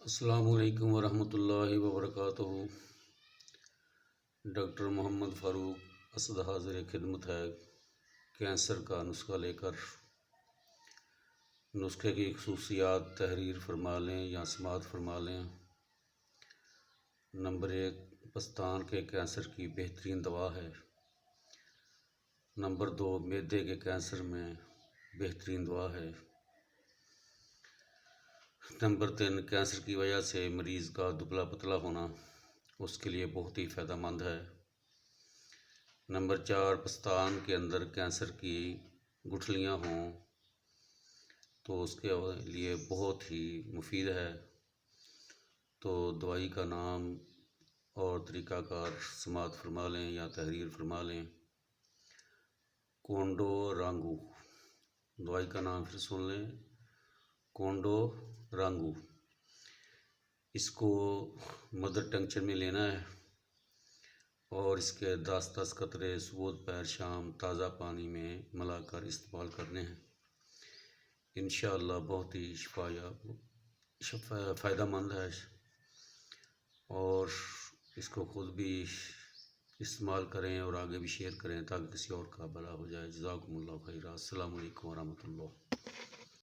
السلام علیکم ورحمۃ اللہ وبرکاتہ۔ ڈاکٹر محمد فاروق اسد حاضر خدمت ہے کینسر کا نسخہ لے کر۔ نسخے کی خصوصیات تحریر فرما لیں یا سماعت فرما لیں۔ نمبر 1، پستان کے کینسر کی بہترین دوا ہے۔ نمبر 2، معدے کے کینسر میں بہترین دوا ہے۔ نمبر 3، کینسر کی وجہ سے مریض کا دبلا پتلا ہونا اس کے لیے بہت ہی فائدہ مند ہے۔ نمبر 4، پستان کے اندر کینسر کی گٹھلیاں ہوں تو اس کے لیے بہت ہی مفید ہے۔ تو دوائی کا نام اور طریقہ کار سماعت فرما لیں یا تحریر فرما لیں۔ کونڈو رانگو، دوائی کا نام پھر سن لیں، کونڈو رانگو۔ اس کو مدر ٹنکچر میں لینا ہے اور اس کے 10 قطرے صبح پیر شام تازہ پانی میں ملا کر استعمال کرنے ہیں۔ انشاءاللہ بہت ہی فائدہ مند ہے اور اس کو خود بھی استعمال کریں اور آگے بھی شیئر کریں تاکہ کسی اور کا بھلا ہو جائے۔ جزاکم اللہ خیرا۔ السلام علیکم ورحمۃ اللہ۔